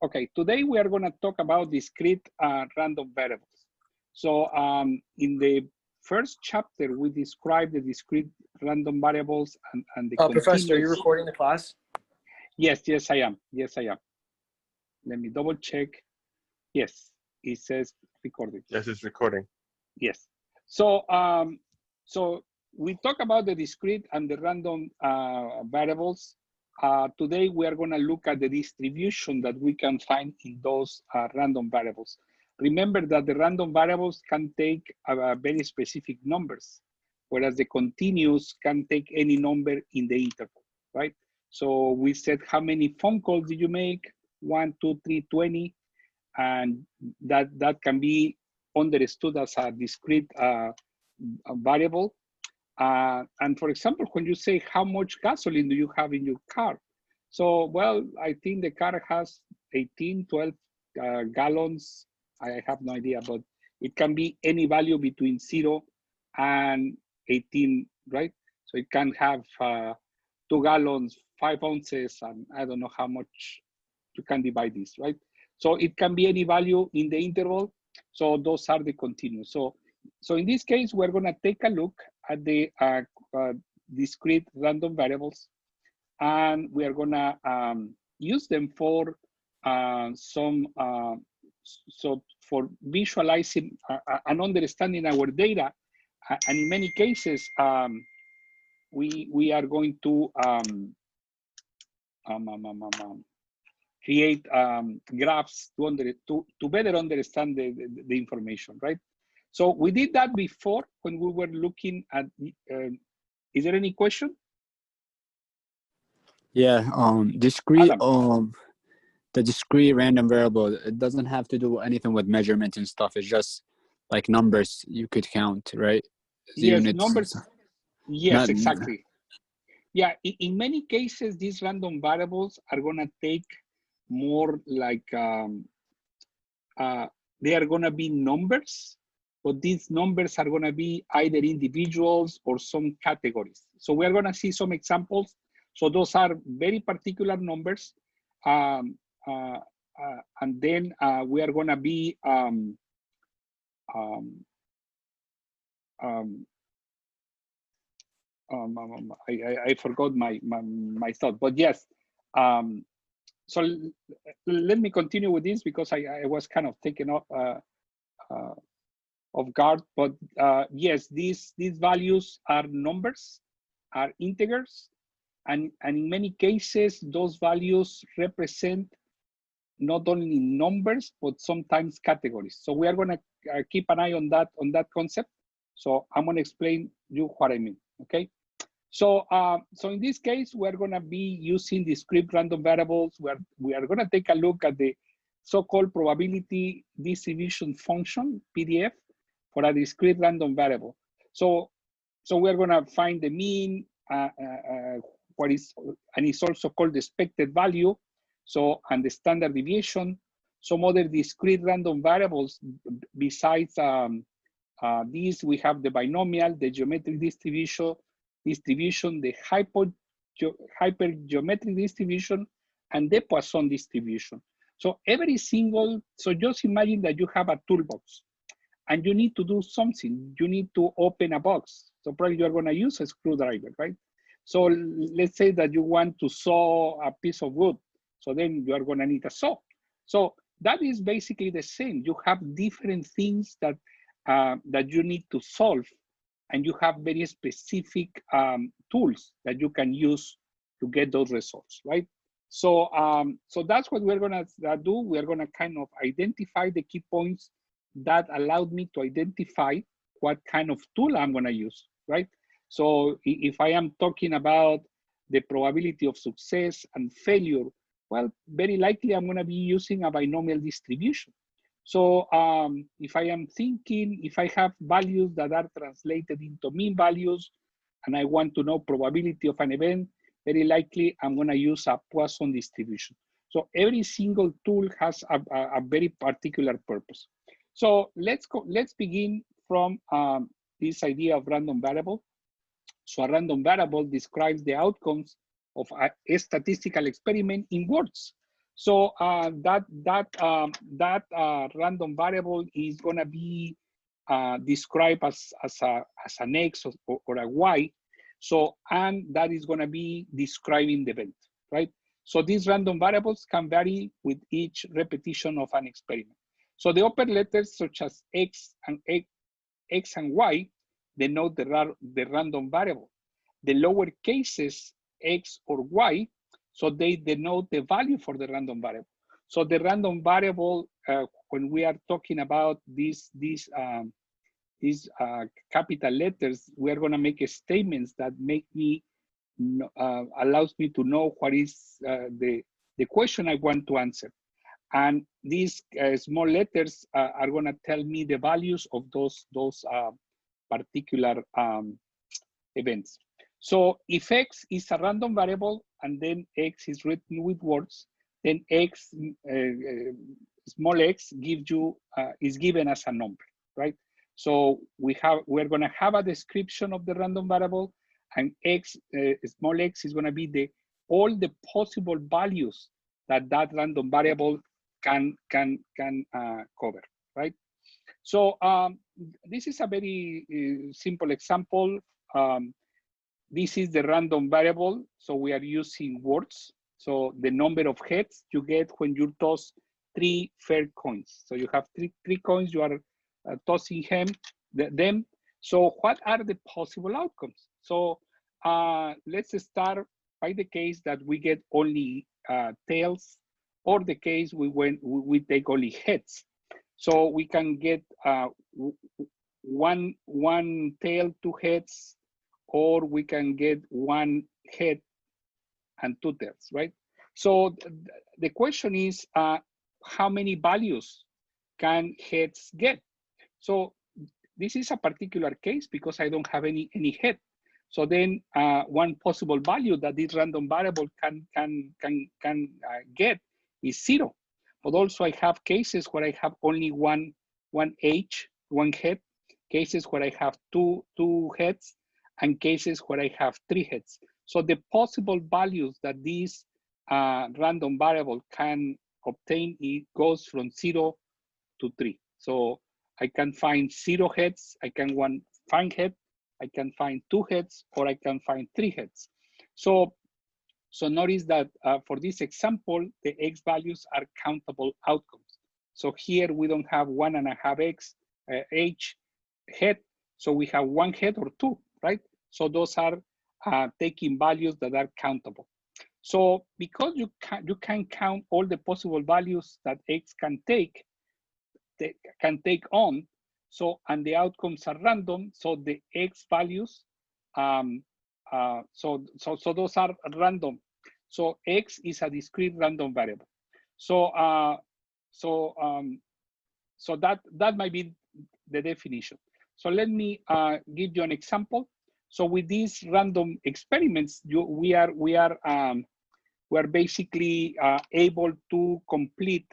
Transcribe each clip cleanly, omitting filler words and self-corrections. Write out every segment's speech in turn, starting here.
Okay, today we are going to talk about discrete random variables. So in the first chapter, we described the discrete random variables and the Professor, are you recording the class? Yes, I am. Yes, I am. Let me double check. Yes, it says recording. Yes, it's recording. Yes. So so we talk about the discrete and the random variables. Today we are going to look at the distribution that we can find in those random variables. Remember that the random variables can take very specific numbers, whereas the continuous can take any number in the interval, right? So we said, how many phone calls did you make? 1, 2, 3, 20. And that can be understood as a discrete variable. And for example, when you say how much gasoline do you have in your car? So, well, I think the car has 18, 12 gallons. I have no idea, but it can be any value between 0 and 18, right? So it can have 2 gallons, 5 ounces, and I don't know how much you can divide this, right? So it can be any value in the interval. So those are the continuous. So in this case, we're going to take a look at the discrete random variables, and we are going to use them for for visualizing and understanding our data. And in many cases, we are going to create graphs to better understand the information, right? So we did that before when we were looking at, is there any question? Yeah, discrete, Adam. the discrete random variable, it doesn't have to do anything with measurement and stuff. It's just like numbers you could count, right? Yes, units. Numbers. Yes, exactly. Yeah, in many cases, these random variables are going to take more like, they are going to be numbers, but these numbers are going to be either individuals or some categories. So we are going to see some examples. So those are very particular numbers. And then we are going to be I forgot my thought, but yes. So let me continue with this because I was kind of taken off guard. But yes, these values are numbers, are integers, and in many cases those values represent not only numbers but sometimes categories. So we are going to keep an eye on that concept. So I'm going to explain you what I mean. Okay. So, so in this case, we're going to be using discrete random variables. We are going to take a look at the so-called probability distribution function, PDF, for a discrete random variable. So we're going to find the mean, what is, and it's also called the expected value. So, and the standard deviation, some other discrete random variables besides these, we have the binomial, the geometric distribution, the hypergeometric distribution, and the Poisson distribution. So every single, so just imagine that you have a toolbox and you need to do something. You need to open a box. So probably you're going to use a screwdriver, right? So let's say that you want to saw a piece of wood. So then you are going to need a saw. So that is basically the same. You have different things that that you need to solve, and you have very specific tools that you can use to get those results, right? So, so that's what we're gonna do. We're gonna kind of identify the key points that allowed me to identify what kind of tool I'm gonna use, right? So if I am talking about the probability of success and failure, well, very likely I'm gonna be using a binomial distribution. So if I am thinking, if I have values that are translated into mean values, and I want to know probability of an event, very likely I'm going to use a Poisson distribution. So every single tool has a very particular purpose. So let's begin from this idea of random variable. So a random variable describes the outcomes of a statistical experiment in words. So that random variable is going to be described as an X or a Y. So, and that is going to be describing the event, right? So these random variables can vary with each repetition of an experiment. So the upper letters such as X and Y denote the random variable. The lower cases X or Y, so they denote the value for the random variable. So the random variable, when we are talking about these capital letters, we are going to make statements that make me allows me to know what is the question I want to answer. And these small letters are going to tell me the values of those particular events. So if X is a random variable and then X is written with words, then X, small x gives you, is given as a number, right? So we're going to have a description of the random variable, and X, small x is going to be all the possible values that random variable can cover, right? So this is a very simple example. This is the random variable, so we are using words. So the number of heads you get when you toss 3 fair coins. So you have three coins, you are tossing them. So what are the possible outcomes? So let's start by the case that we get only tails, or the case we take only heads. So we can get one tail, 2 heads, or we can get 1 head and 2 tails, right? So the question is, how many values can heads get? So this is a particular case because I don't have any head. So then one possible value that this random variable can get is 0. But also I have cases where I have only one head, cases where I have two heads, and cases where I have 3 heads. So the possible values that this random variable can obtain, it goes from 0 to 3. So I can find 0 heads, I can find head, I can find 2 heads, or I can find 3 heads. So notice that for this example, the X values are countable outcomes. So here we don't have 1.5x H head, so we have 1 head or 2, right? So those are taking values that are countable. So because you can count all the possible values that X can take on, so, and the outcomes are random, so the X values, so those are random. So X is a discrete random variable. So so that might be the definition. So let me give you an example. So with these random experiments, we are basically able to complete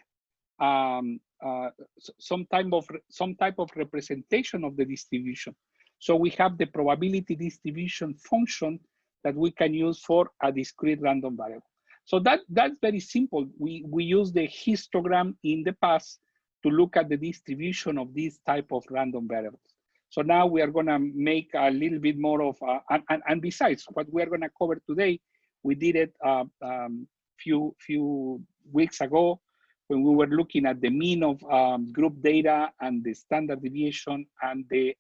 some type of representation of the distribution. So we have the probability distribution function that we can use for a discrete random variable. So that's very simple. We use the histogram in the past to look at the distribution of these type of random variables. So now we are going to make a little bit more of, and besides what we are going to cover today, we did it few weeks ago when we were looking at the mean of group data and the standard deviation and the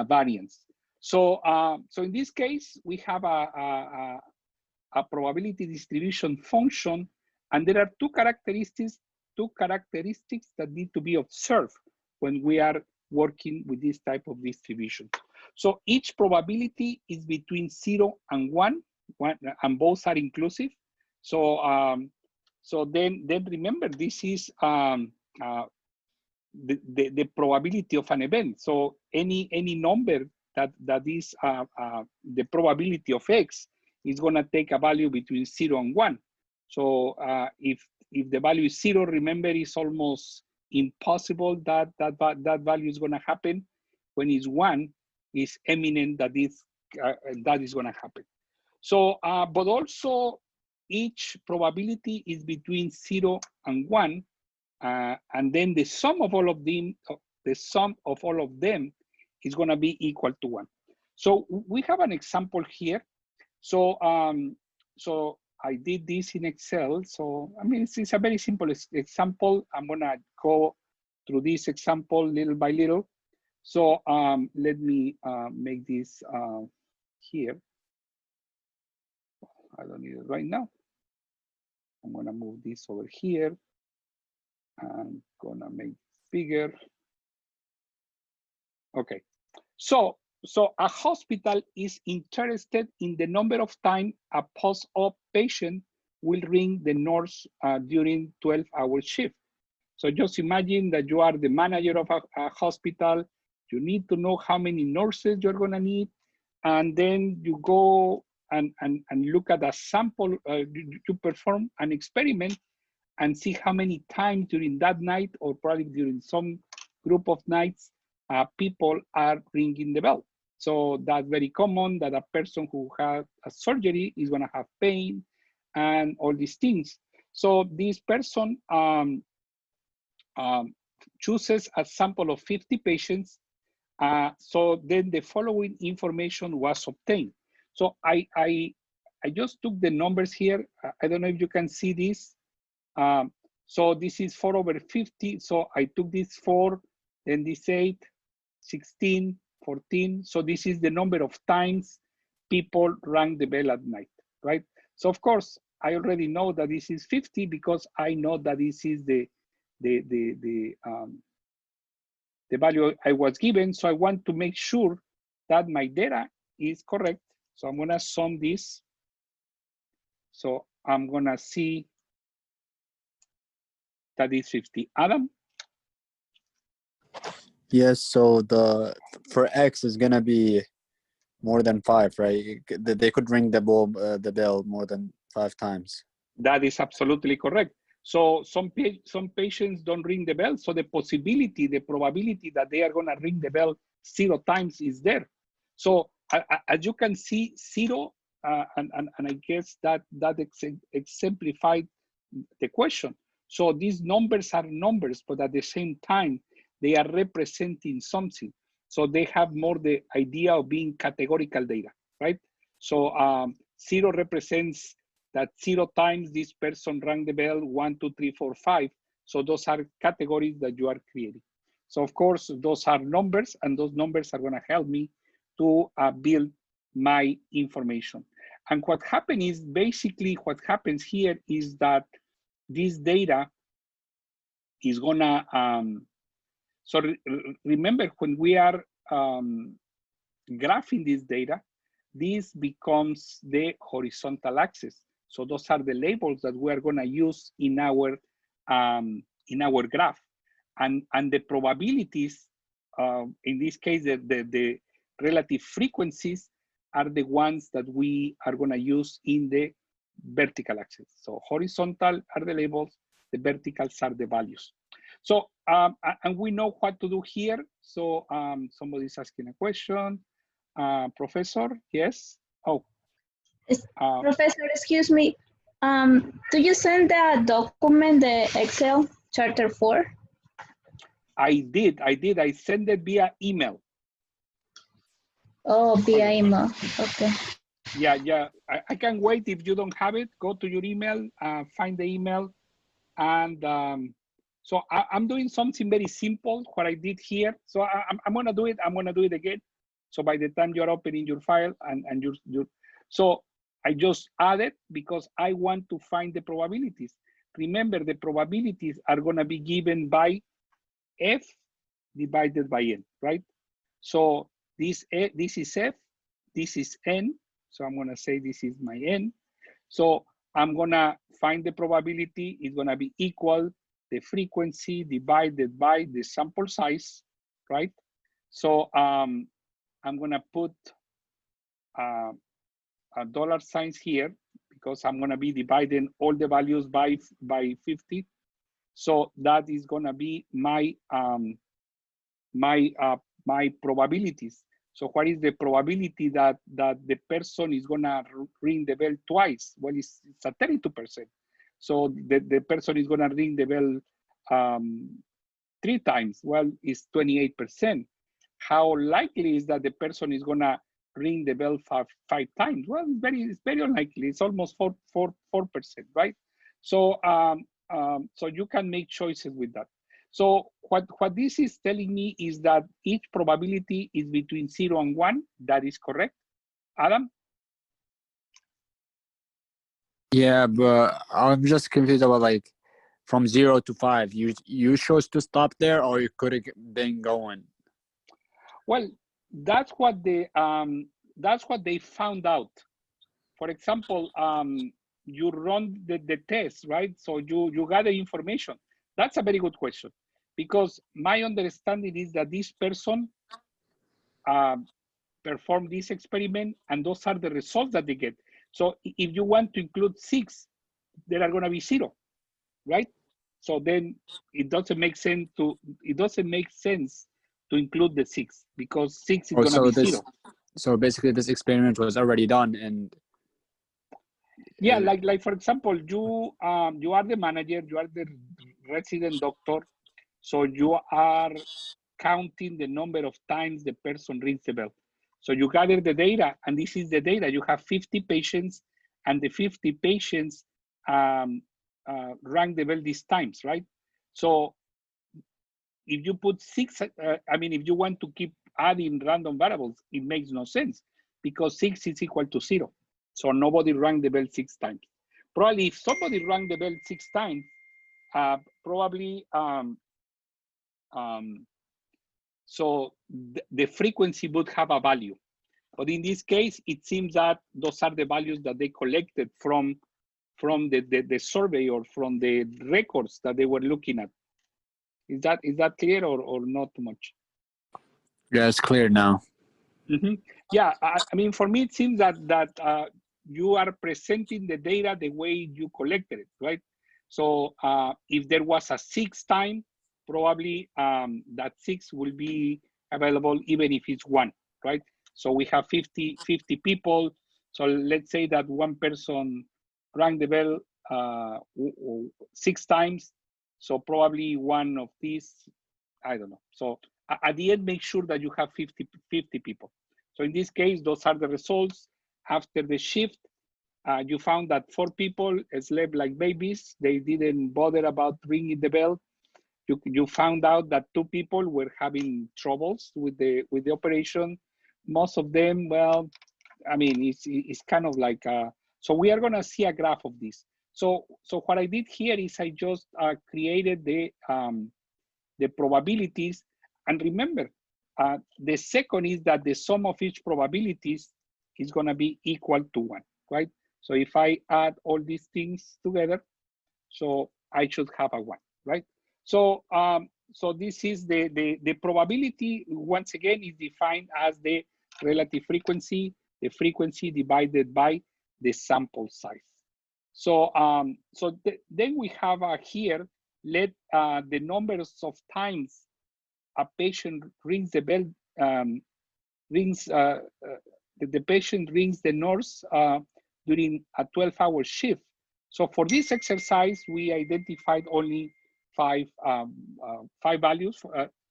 variance. So so in this case, we have a probability distribution function, and there are two characteristics that need to be observed when we are working with this type of distribution. So each probability is between 0 and 1, and both are inclusive. So so then remember, this is the probability of an event. So any number that is the probability of X is going to take a value between 0 and 1. So if the value is 0, remember, it's almost impossible that value is going to happen. When it's 1, it's eminent that that is going to happen. So, but also each probability is between 0 and 1, and then the sum of all of them, is going to be equal to 1. So we have an example here. So so I did this in Excel. So I mean, it's a very simple example. I'm going to go through this example little by little. So let me make this here. I don't need it right now. I'm going to move this over here. I'm going to make it bigger. Okay. So a hospital is interested in the number of times a post-op patient will ring the nurse during 12-hour shift. So just imagine that you are the manager of a hospital. You need to know how many nurses you're going to need. And then you go and look at a sample, you perform an experiment and see how many times during that night, or probably during some group of nights, people are ringing the bell. So that's very common, that a person who has a surgery is going to have pain and all these things. So this person chooses a sample of 50 patients. So then the following information was obtained. So I just took the numbers here. I don't know if you can see this. So this is 4 over 50. So I took this 4, then this 8, 16, 14. So this is the number of times people rang the bell at night, right? So of course, I already know that this is 50 because I know that this is the value I was given. So I want to make sure that my data is correct. So I'm gonna sum this. So I'm gonna see that is 50. Adam? Yes, so for X is gonna be more than 5, right? They could ring the bell more than 5 times. That is absolutely correct. So some patients don't ring the bell. So the probability that they are gonna ring the bell 0 times is there. So as you can see, 0, and I guess that exemplified the question. So these numbers are numbers, but at the same time, they are representing something. So they have more the idea of being categorical data, right? So 0 represents that 0 times this person rang the bell, 1, 2, 3, 4, 5. So those are categories that you are creating. So of course, those are numbers, and those numbers are gonna help me to build my information. And what happens is, basically what happens here is that this data is gonna, so remember when we are graphing this data, this becomes the horizontal axis. So those are the labels that we are gonna use in our graph. And the probabilities, in this case, the relative frequencies are the ones that we are gonna use in the vertical axis. So horizontal are the labels, the verticals are the values. So, and we know what to do here. So somebody's asking a question. Professor, yes? Oh. Professor, excuse me. Do you send the document, the Excel chapter 4? I did. I sent it via email. Oh, via email. Okay. Yeah. I can wait if you don't have it. Go to your email, find the email. And so I'm doing something very simple, what I did here. So I'm going to do it. I'm going to do it again. So by the time you're opening your file and you're so I just added because I want to find the probabilities. Remember, the probabilities are going to be given by F divided by N, right? So this is F, this is N. So I'm going to say this is my N. So I'm going to find the probability. It's going to be equal the frequency divided by the sample size, right? So I'm going to put a dollar signs here because I'm going to be dividing all the values by 50. So that is going to be my my probabilities. So what is the probability that the person is gonna ring the bell twice? Well, it's a 32%. So the person is gonna ring the bell 3 times. Well, it's 28%. How likely is that the person is gonna ring the bell five times? Well, it's very unlikely. It's almost 4%, right? So so you can make choices with that. So what this is telling me is that each probability is between 0 and 1. That is correct. Adam? Yeah, but I'm just confused about like from 0 to 5. You chose to stop there, or you could have been going. Well, that's what they found out. For example, you run the test, right? So you gather information. That's a very good question, because my understanding is that this person performed this experiment, and those are the results that they get. So if you want to include 6, there are going to be 0, right? So then it doesn't make sense to include the 6, because 6 is going to be 0. So basically, this experiment was already done, and yeah, like for example, you are the manager, you are the resident doctor, so you are counting the number of times the person rings the bell. So you gather the data, and this is the data. You have 50 patients, and the 50 patients rang the bell these times, right? So if you put 6, I mean, if you want to keep adding random variables, it makes no sense, because 6 is equal to 0. So nobody rang the bell 6 times. Probably if somebody rang the bell 6 times, probably so the frequency would have a value. But in this case, it seems that those are the values that they collected from the survey, or from the records that they were looking at. Is that clear, or not too much? yeah, it's clear now. Mm-hmm. Yeah, I mean, for me, it seems that you are presenting the data the way you collected it, right? So if there was a 6 time, probably that 6 will be available even if it's 1, right? So we have 50 people. So let's say that one person rang the bell 6 times. So probably one of these, I don't know. So at the end, make sure that you have 50 people. So in this case, those are the results. After the shift, you found that 4 people slept like babies. They didn't bother about ringing the bell. You found out that 2 people were having troubles with the operation. Most of them, well, I mean, it's kind of like, so we are gonna see a graph of this. So what I did here is I just created the probabilities. And remember, the second is that the sum of each probabilities is going to be equal to 1, right? So if I add all these things together, so I should have a 1, right? So so this is the probability, once again, is defined as the relative frequency, the frequency divided by the sample size. So then we have here, let the numbers of times a patient rings the bell, the patient rings the nurse during a 12-hour shift. So for this exercise, we identified only 5 values,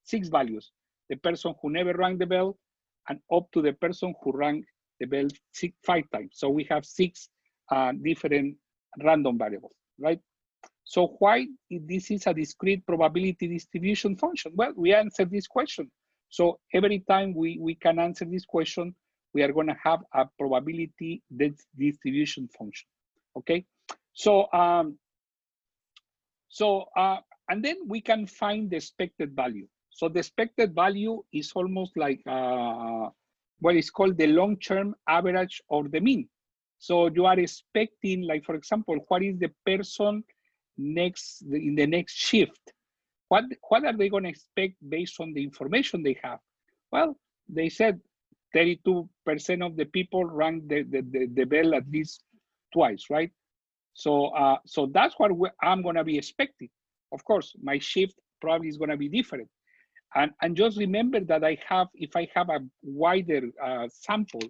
6 values. The person who never rang the bell, and up to the person who rang the bell 5 times. So we have 6 different random variables, right? So why this is a discrete probability distribution function? Well, we answered this question. So every time we can answer this question, we are going to have a probability distribution function. Okay. So and then we can find the expected value. So the expected value is almost like what is called the long-term average or the mean. So you are expecting, like, for example, what is the person in the next shift? What are they going to expect based on the information they have? Well, they said 32% of the people rang the bell at least twice, right? So so that's what I'm going to be expecting. Of course, my shift probably is going to be different. And just remember that if I have a wider sample,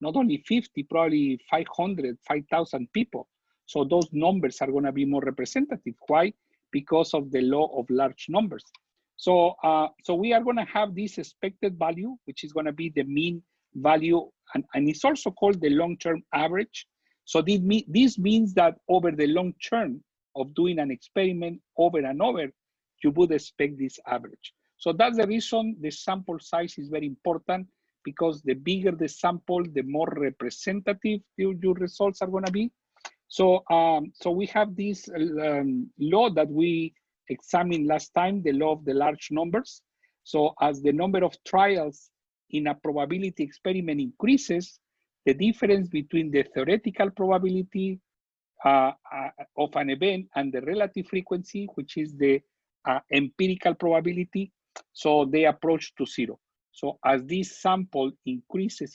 not only 50, probably 500, 5,000 people. So those numbers are going to be more representative. Why? Because of the law of large numbers. So, so we are going to have this expected value, which is going to be the mean value, and it's also called the long-term average. So this means that over the long term of doing an experiment over and over, you would expect this average. So that's the reason the sample size is very important, because the bigger the sample, the more representative your results are going to be. So, so we have this law that we examined last time, the law of the large numbers. So as the number of trials in a probability experiment increases, the difference between the theoretical probability of an event and the relative frequency, which is the empirical probability, so they approach to zero. So as this sample increases,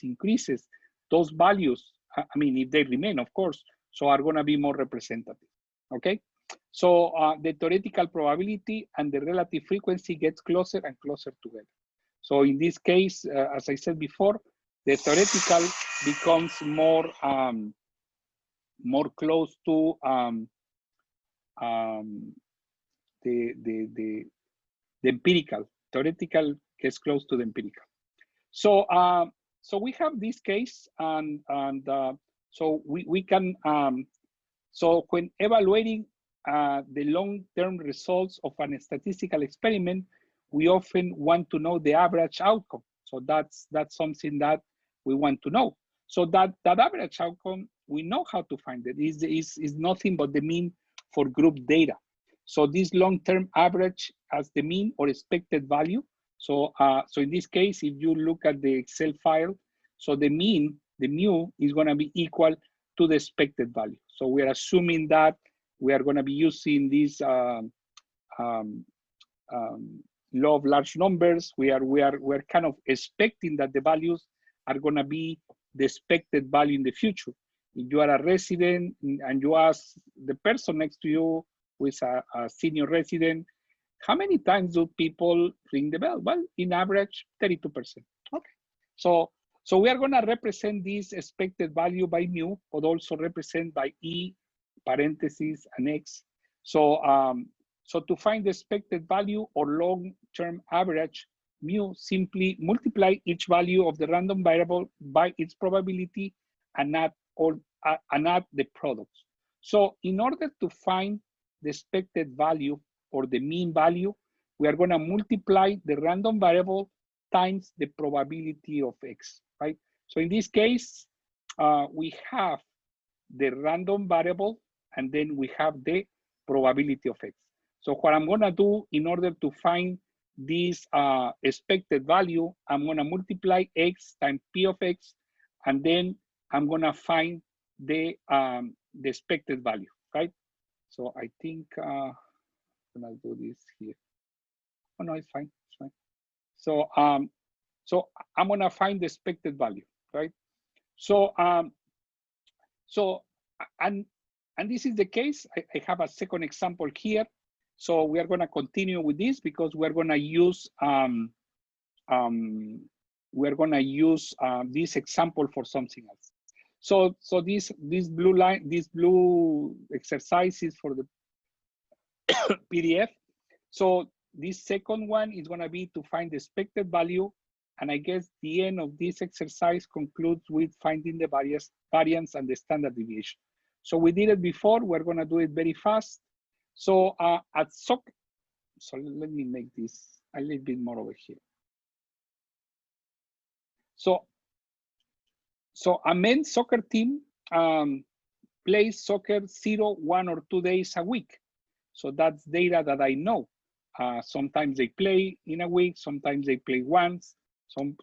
those values, I mean, if they remain, of course, so are going to be more representative. Okay, so the theoretical probability and the relative frequency gets closer and closer together. So in this case, as I said before, the theoretical becomes more more close to the empirical. Theoretical gets close to the empirical. So so we have this case, and so we can so when evaluating the long-term results of a statistical experiment, we often want to know the average outcome. So that's something that we want to know. So that average outcome, we know how to find it. Is nothing but the mean for group data. So this long-term average as the mean or expected value. So so in this case, if you look at the Excel file, so the mean, the mu, is going to be equal to the expected value. So we are assuming that we are going to be using this law of large numbers. We're kind of expecting that the values are going to be the expected value in the future. If you are a resident and you ask the person next to you who is a senior resident, how many times do people ring the bell? Well, in average, 32%. Okay, so we are going to represent this expected value by mu, but also represent by E, parentheses, and X. So so to find the expected value or long-term average, mu, simply multiply each value of the random variable by its probability and add the products. So in order to find the expected value or the mean value, we are going to multiply the random variable times the probability of X, right? So in this case, we have the random variable, and then we have the probability of X. So what I'm going to do in order to find this expected value, I'm going to multiply X times P of X, and then I'm going to find the expected value, right? So I think I'm going to do this here. Oh, no, it's fine. It's fine. So, so I'm going to find the expected value, right? So, and this is the case. I have a second example here. So we are going to continue with this because we're going to use this example for something else. So this blue line, this blue exercise is for the PDF. So this second one is going to be to find the expected value, and I guess the end of this exercise concludes with finding the variance and the standard deviation. So we did it before. We're going to do it very fast. So at soccer, so let me make this a little bit more over here. So a men's soccer team plays soccer 0, 1, or 2 days a week. So that's data that I know. Sometimes they play in a week, sometimes they play once,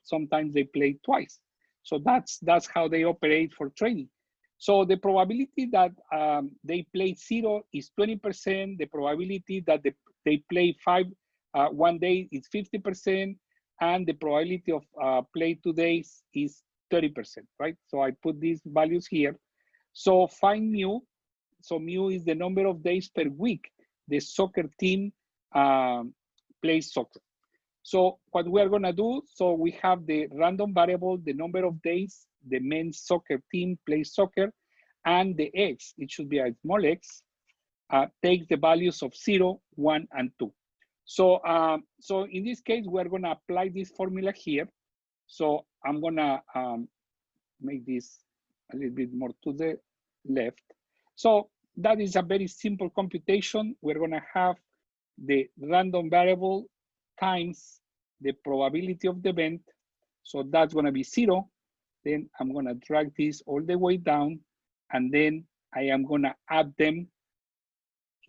sometimes they play twice. So that's how they operate for training. So the probability that they play 0 is 20%. The probability that they play 1 day is 50%. And the probability of play 2 days is 30%, right? So I put these values here. So find mu. So mu is the number of days per week the soccer team plays soccer. So what we are gonna do, so we have the random variable, the number of days the men's soccer team plays soccer, and the x, it should be a small x, takes the values of 0, 1, and 2. So, so in this case, we're gonna apply this formula here. So I'm gonna make this a little bit more to the left. So that is a very simple computation. We're gonna have the random variable times the probability of the event. So that's gonna be 0. Then I'm gonna drag this all the way down, and then I am gonna add them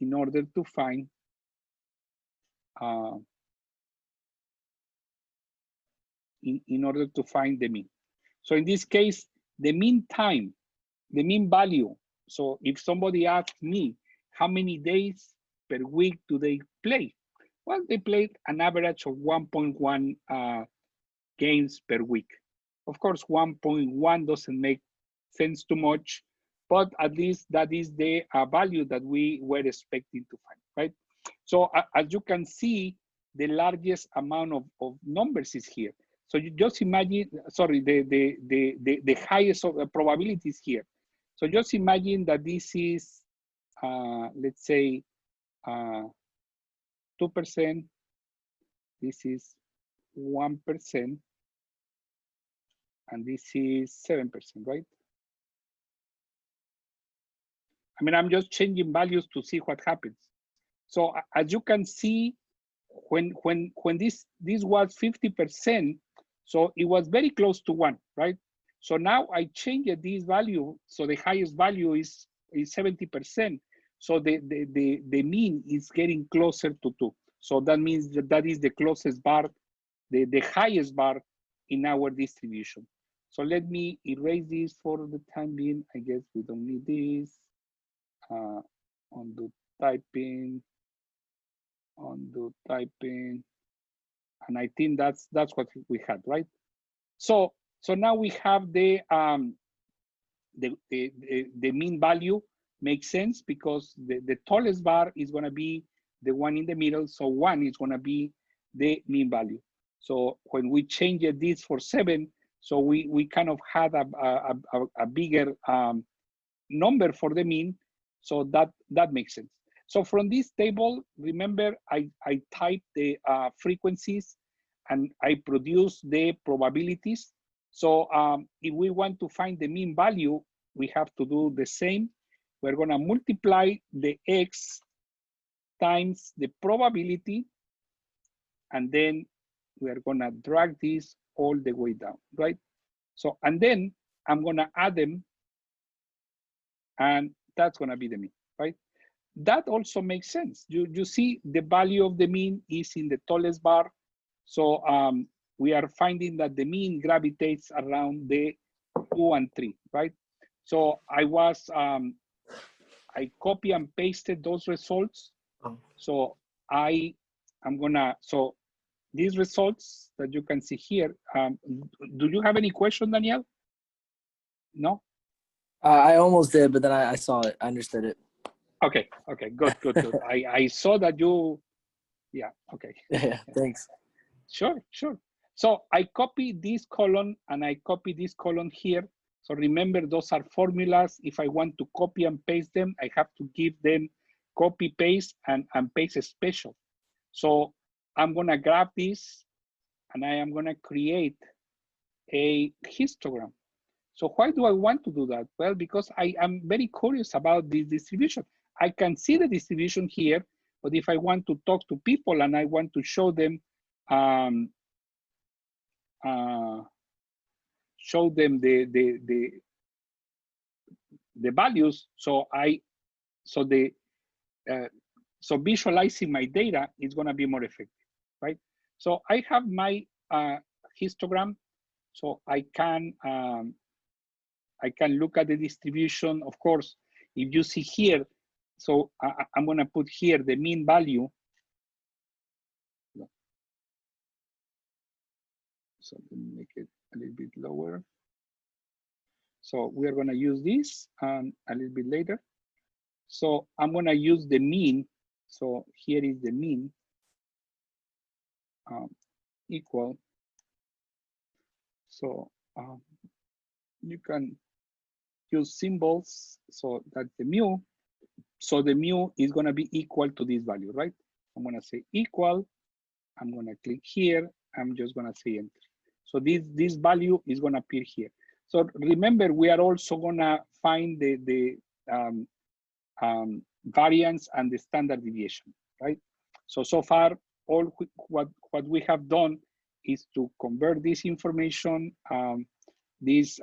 in order to find in order to find the mean. So in this case, the mean time, the mean value. So if somebody asks me, how many days per week do they play? Well, they played an average of 1.1 games per week. Of course, 1.1 doesn't make sense too much, but at least that is the value that we were expecting to find, right? So as you can see, the largest amount of numbers is here. So you just imagine, sorry, the highest of probabilities here. So just imagine that this is, let's say, 2%. This is 1%, and this is 7%, right? I mean, I'm just changing values to see what happens. So as you can see, when this was 50%, so it was very close to 1, right? So now I changed this value, so the highest value is 70%. So the mean is getting closer to 2. So that means that is the closest bar, the highest bar in our distribution. So let me erase this for the time being. I guess we don't need this. Undo typing, and I think that's what we had, right? So now we have the mean value. Makes sense because the tallest bar is going to be the one in the middle, so 1 is going to be the mean value. So when we change this for 7, so we kind of had a bigger number for the mean, so that makes sense. So from this table, remember I typed the frequencies and I produce the probabilities. So if we want to find the mean value, we have to do the same. We're gonna multiply the x times the probability, and then we're gonna drag this all the way down, right? So, and then I'm gonna add them, and that's gonna be the mean, right? That also makes sense. You see the value of the mean is in the tallest bar. So we are finding that the mean gravitates around the 2 and 3, right? So I copy and pasted those results. So so these results that you can see here, do you have any question, Danielle? No? I almost did, but then I saw it. I understood it. Okay, good. I saw that you, yeah, okay. Yeah, thanks. Sure. So I copy this column and I copy this column here. So remember, those are formulas. If I want to copy and paste them, I have to give them copy, paste, and paste special. So I'm gonna grab this and I am gonna create a histogram. So why do I want to do that? Well, because I am very curious about this distribution. I can see the distribution here, but if I want to talk to people and I want to show them the values, so visualizing my data is going to be more effective, right? So I have my histogram, so I can look at the distribution. Of course, if you see here, so I'm going to put here the mean value. So let me make it a little bit lower. So we are going to use this a little bit later. So I'm going to use the mean. So here is the mean. equal. So you can use symbols. So that's the mu. So the mu is going to be equal to this value, right? I'm going to say equal. I'm going to click here. I'm just going to say enter. So this value is going to appear here. So remember, we are also going to find the variance and the standard deviation, right? So far, all what we have done is to convert this information, these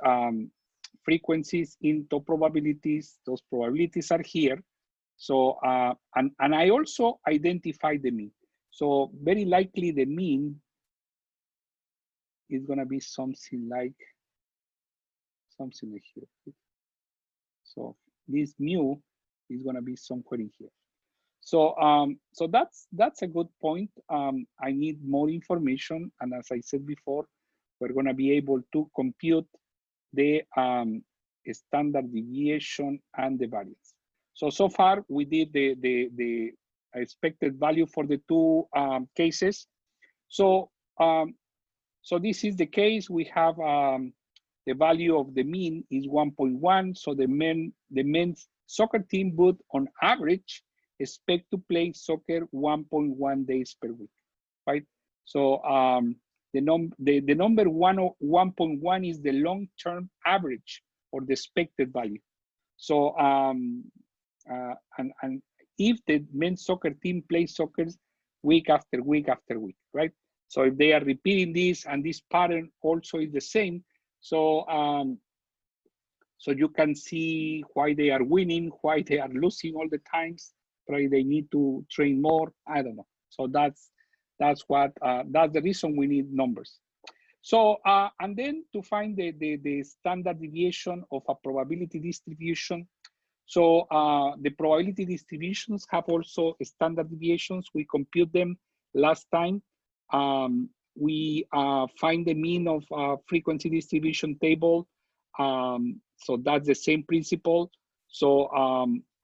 frequencies into probabilities. Those probabilities are here. So, and I also identify the mean. So very likely the mean is gonna be something like here. So this mu is gonna be somewhere in here. So so that's a good point. I need more information, and as I said before, we're gonna be able to compute the standard deviation and the variance. So far we did the expected value for the two cases. So so this is the case. We have the value of the mean is 1.1. So the men's soccer team would, on average, expect to play soccer 1.1 days per week, right? So the number 1.1 is the long-term average or the expected value. So and if the men's soccer team plays soccer week after week after week, right? So if they are repeating this and this pattern also is the same, so so you can see why they are winning, why they are losing all the times, right? They need to train more. I don't know. So that's what that's the reason we need numbers. So and then to find the standard deviation of a probability distribution. So the probability distributions have also standard deviations. We compute them last time. We find the mean of frequency distribution table. So that's the same principle. So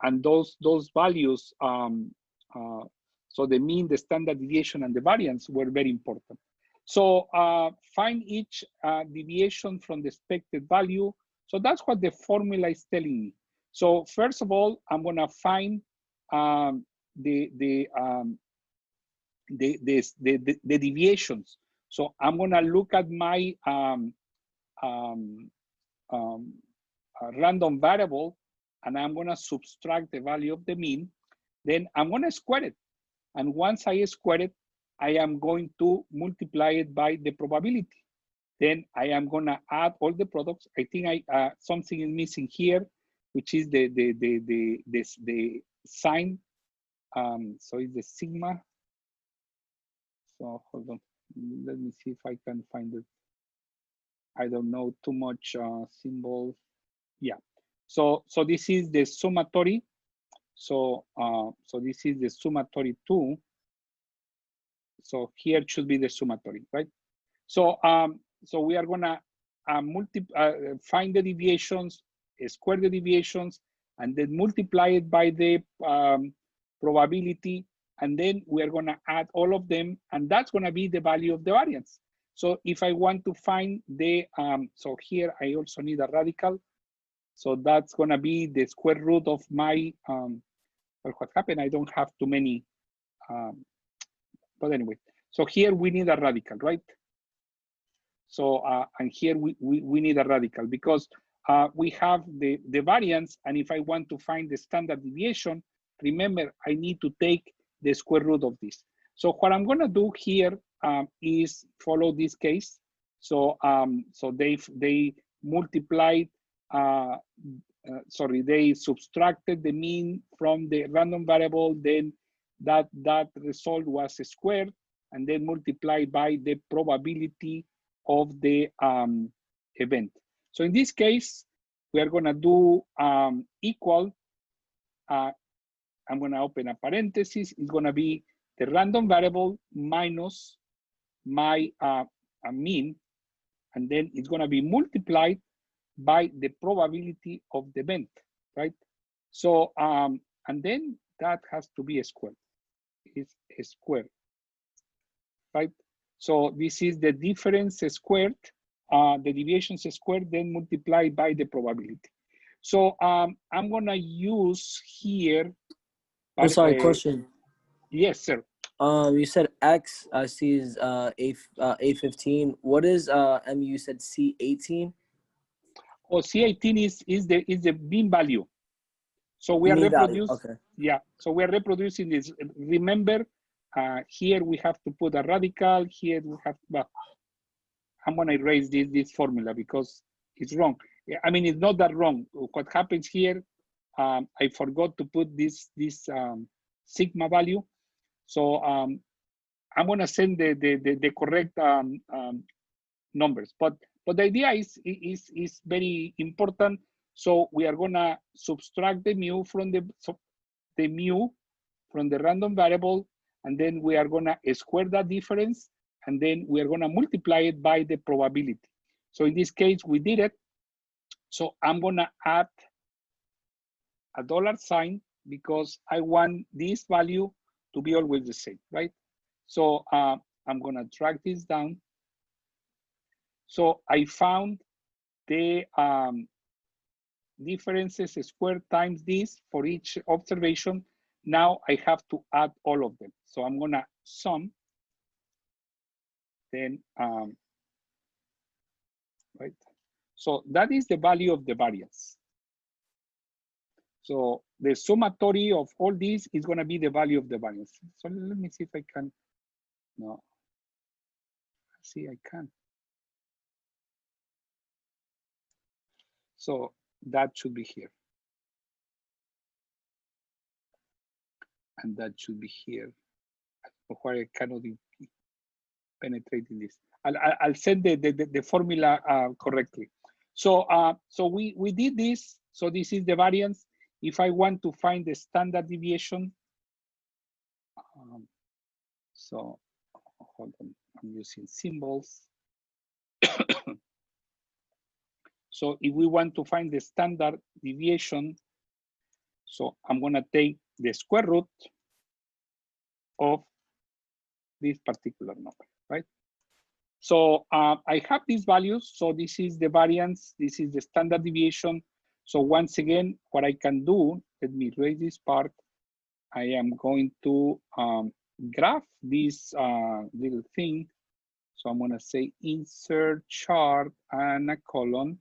and those values, so the mean, the standard deviation, and the variance were very important. So find each deviation from the expected value. So that's what the formula is telling me. So first of all, I'm gonna find the deviations. So I'm gonna look at my random variable, and I'm gonna subtract the value of the mean. Then I'm gonna square it, and once I square it, I am going to multiply it by the probability. Then I am gonna add all the products. I think something is missing here, which is the sign. So it's the sigma. So hold on, let me see if I can find it. I don't know too much symbols. Yeah. So this is the summatory. So so this is the summatory 2. So here should be the summatory, right? So so we are gonna find the deviations, square the deviations, and then multiply it by the probability, and then we are gonna add all of them, and that's gonna be the value of the variance. So if I want to find the, so here I also need a radical. So that's gonna be the square root of my, well, what happened, I don't have too many, but anyway. So here we need a radical, right? So, and here we need a radical because we have the variance, and if I want to find the standard deviation, remember, I need to take the square root of this. So what I'm gonna do here is follow this case. So, so they multiplied, sorry, they subtracted the mean from the random variable, then that result was squared, and then multiplied by the probability of the event. So in this case, we are gonna do equal, I'm gonna open a parenthesis, it's gonna be the random variable minus my mean, and then it's gonna be multiplied by the probability of the event, right? So, and then that has to be a square, it's a square, right? So this is the difference squared, the deviations squared, then multiplied by the probability. So I'm gonna use here. I'm sorry, question. Yes, sir. You said X, I see is A15. What is MU? You said C18? Oh, C18 is the mean value. So we are Mean value, reproducing. okay. Yeah, so we are reproducing this. Remember, here we have to put a radical. Here we have. Well, I'm gonna erase this formula because it's wrong. I mean, it's not that wrong. What happens here? I forgot to put this sigma value. So I'm gonna send the correct numbers. But the idea is very important. So we are gonna subtract the mu from the random variable, and then we are gonna square that difference, and then we are gonna multiply it by the probability. So in this case, we did it. So I'm gonna add a $sign because I want this value to be always the same, right? So I'm gonna drag this down. So I found the differences squared times this for each observation. Now I have to add all of them. So I'm gonna sum, then, right? So that is the value of the variance. So the summatory of all these is gonna be the value of the variance. So let me see if I can, no. See, I can. So that should be here. And that should be here. Why I cannot penetrate in this. I'll send the formula correctly. So so we did this. So this is the variance. If I want to find the standard deviation, so hold on, I'm using symbols. So if we want to find the standard deviation, so I'm gonna take the square root of this particular number, right? So I have these values. So this is the variance, this is the standard deviation. So once again, what I can do, let me erase this part. I am going to graph this little thing. So I'm gonna say insert chart and a colon.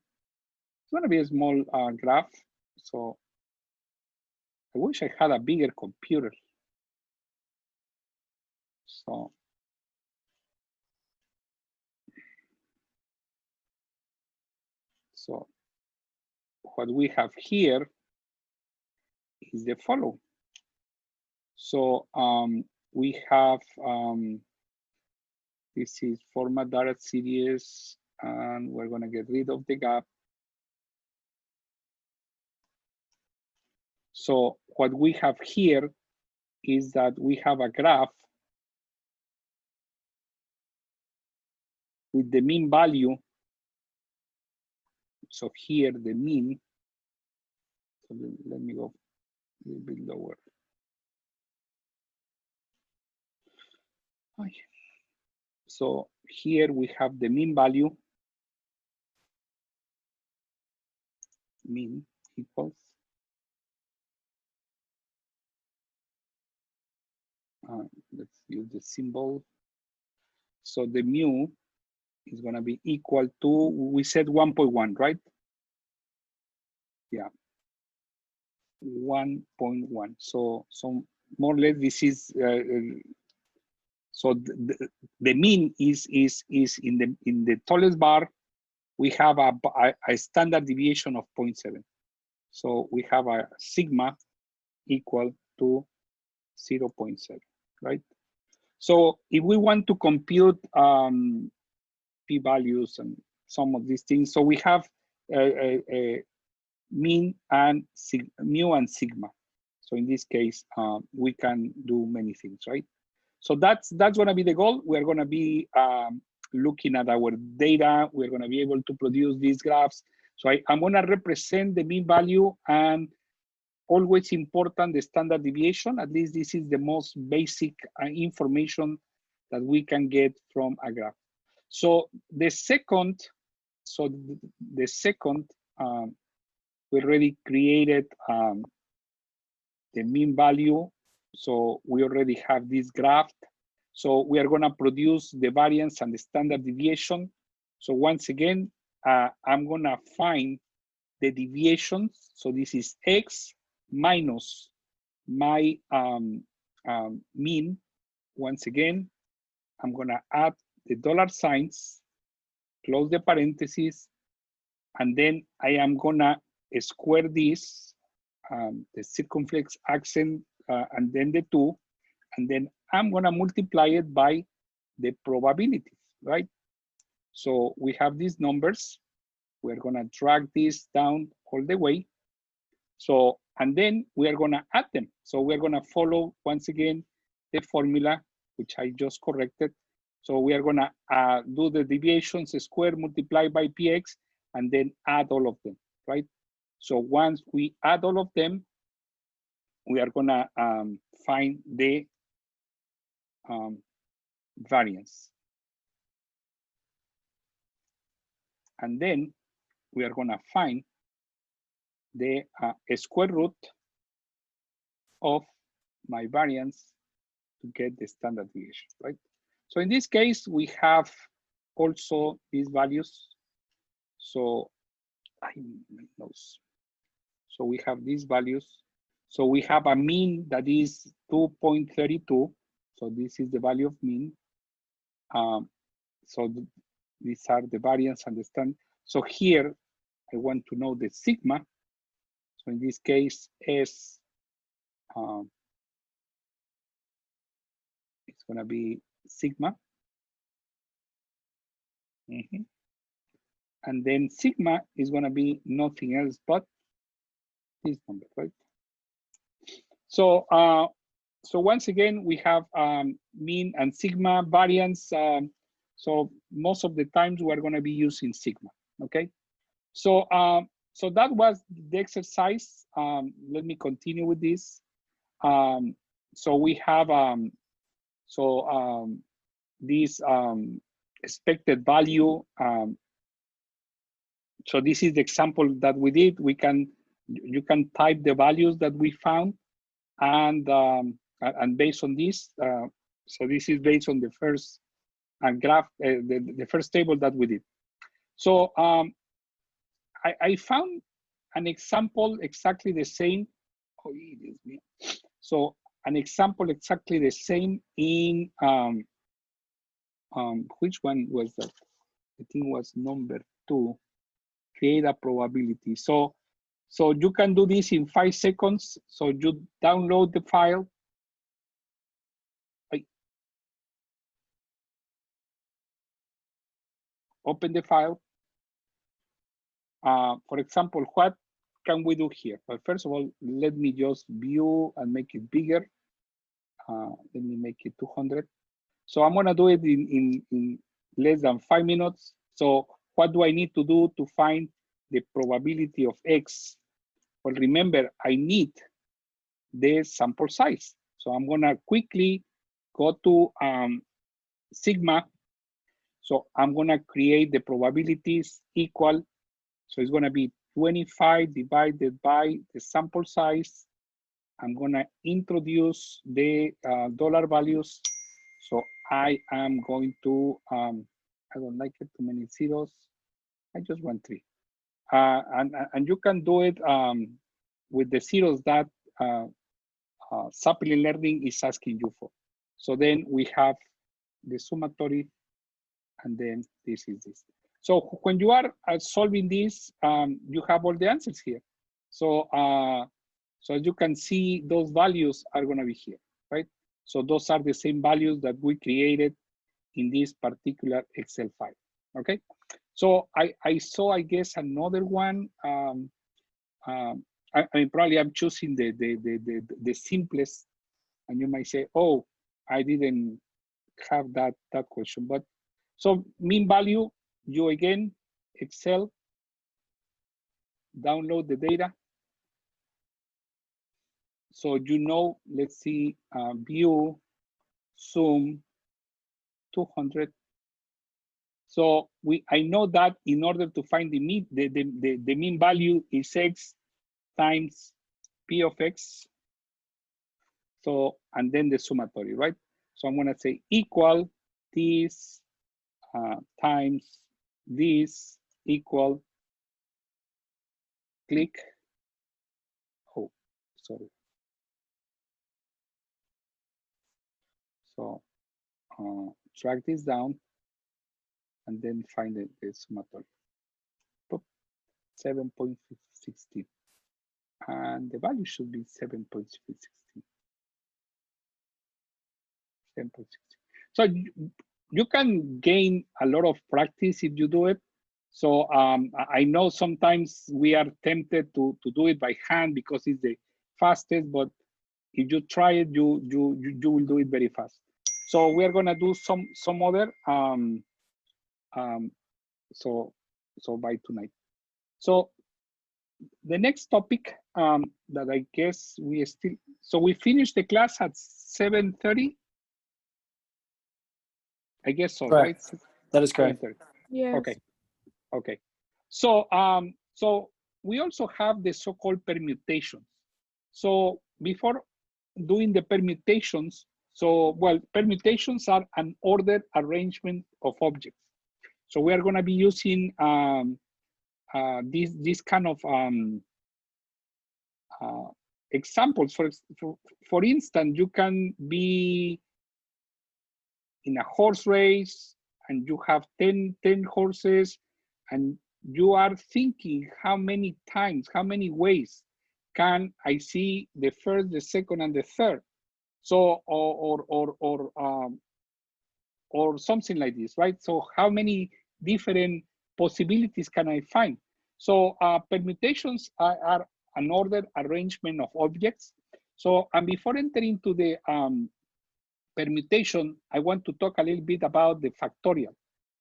It's gonna be a small graph. So I wish I had a bigger computer. So what we have here is the following. So we have, this is format data series, and we're gonna get rid of the gap. So what we have here is that we have a graph with the mean value. So here the mean, so let me go a little bit lower. So here we have the mean value, mean equals, let's use the symbol. So the mu is gonna be equal to, we said 1.1, right? Yeah, 1.1. So more or less this is, so the mean is in the tallest bar, we have a standard deviation of 0.7. So we have a sigma equal to 0.7, right? So if we want to compute p-values and some of these things, so we have a mean and mu and sigma. So in this case, we can do many things, right? So that's gonna be the goal. We're gonna be looking at our data. We're gonna be able to produce these graphs. So I'm gonna represent the mean value and always important the standard deviation. At least this is the most basic information that we can get from a graph. So the second, we already created the mean value. So we already have this graph. So we are going to produce the variance and the standard deviation. So once again, I'm going to find the deviations. So this is X minus my mean. Once again, I'm going to add the dollar signs, close the parentheses, and then I am going to square this, the circumflex accent, and then the 2, and then I'm going to multiply it by the probabilities, right? So we have these numbers. We're going to drag this down all the way. So, and then we are going to add them. So we're going to follow, once again, the formula, which I just corrected. So we are going to do the deviations square multiplied by px, and then add all of them, right? So once we add all of them, we are going to find the variance. And then we are going to find the square root of my variance to get the standard deviation, right? So in this case, we have also these values. So I make those. So we have these values. So we have a mean that is 2.32. So this is the value of mean. So these are the variance and the standard. So here, I want to know the sigma. So in this case, S, it's going to be sigma. And then sigma is going to be nothing else but this number, right? So, so once again, we have mean and sigma variance. So most of the times we are going to be using sigma. Okay. So, so that was the exercise. Let me continue with this. So we have this expected value. So this is the example that we did. You can type the values that we found, and based on this, so this is based on the first graph, the first table that we did. So I found an example exactly the same. Oh, so an example exactly the same in which one was that? I think it was number 2. Create a probability. So you can do this in 5 seconds. So you download the file. Open the file. For example, what can we do here? Well, first of all, let me just view and make it bigger. Let me make it 200. So I'm gonna do it in less than 5 minutes. So what do I need to do to find the probability of X? Well, remember, I need the sample size. So I'm gonna quickly go to sigma. So I'm gonna create the probabilities equal. So it's gonna be 25 divided by the sample size. I'm gonna introduce the dollar values. So I am going to, I don't like it too many zeros. I just want 3. And you can do it with the zeros that Sapling Learning is asking you for. So then we have the summatory, and then this is this. So when you are solving this, you have all the answers here. So, so as you can see, those values are going to be here, right? So those are the same values that we created in this particular Excel file, okay? So I saw, I guess, another one. I mean, probably I'm choosing the simplest, and you might say, oh, I didn't have that question. But so mean value, you again, Excel, download the data. So you know, let's see, view, zoom, 200. So I know that in order to find the mean, the mean value is x times p of x. So, and then the summatory, right? So I'm gonna say equal this times this equal, click. Oh, sorry. So drag this down and then find the summatory. 7.16. And the value should be 7.16. 7.16. So you can gain a lot of practice if you do it. So I know sometimes we are tempted to do it by hand because it's the fastest, but if you try it, you will do it very fast. So we are gonna do some other so by tonight. So the next topic that I guess we still, so we finished the class at 7:30. I guess so, Correct. right? That is correct. Yes. Okay. So so we also have the so-called permutations. So before doing the permutations, so well, permutations are an ordered arrangement of objects. So we are going to be using this kind of examples. For instance, you can be in a horse race and you have 10 horses and you are thinking how many times, how many ways can I see the first, the second, and the third? So or something like this, right? So how many different possibilities can I find? So permutations are an ordered arrangement of objects. So and before entering into the permutation, I want to talk a little bit about the factorial.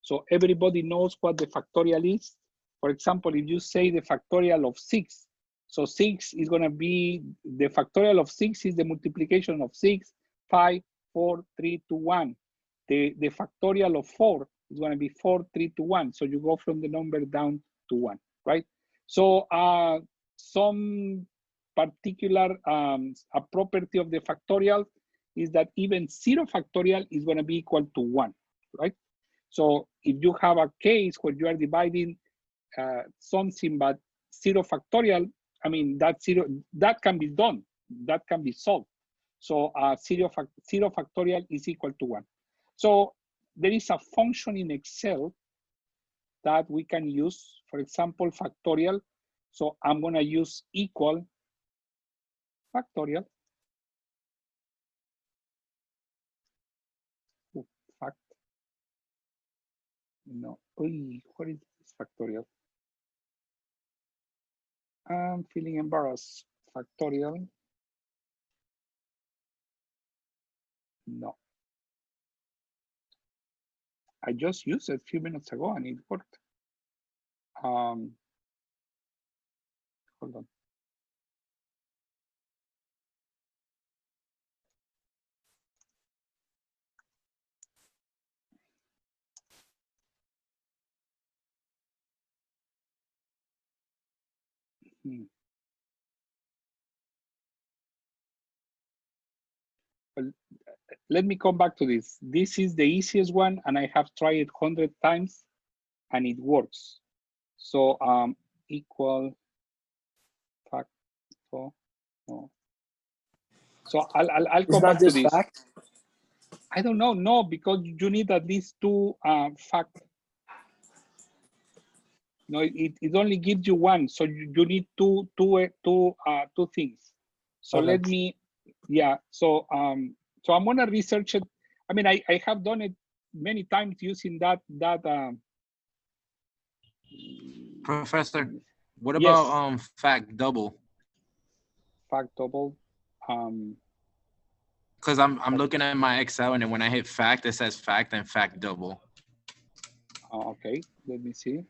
So everybody knows what the factorial is. For example, if you say the factorial of 6, so 6 is going to be, the factorial of 6 is the multiplication of 6, 5, 4, 3, 2, 1. The factorial of 4 is going to be 4, 3, 2, 1. So you go from the number down to 1, right? So some particular a property of the factorial is that even 0 factorial is going to be equal to 1, right? So if you have a case where you are dividing something but 0 factorial, I mean, that can be done, that can be solved. So 0 factorial is equal to 1. So there is a function in Excel that we can use, for example, factorial. So I'm going to use equal factorial. Fact. No, what is this factorial? I'm feeling embarrassed. Factorial. No. I just used it a few minutes ago and it worked. Hold on. Well, let me come back to this. This is the easiest one and I have tried it 100 times and it works. So equal factor. No. So I'll come back to this. Fact? I don't know, no, because you need at least 2 fact. No, it only gives you 1, so you need two things. So let me, yeah. So so I'm gonna research it. I mean, I have done it many times using that Professor, what yes. about fact double? Fact double. Because I'm looking at my Excel and then when I hit fact, it says fact and fact double. Okay, let me see.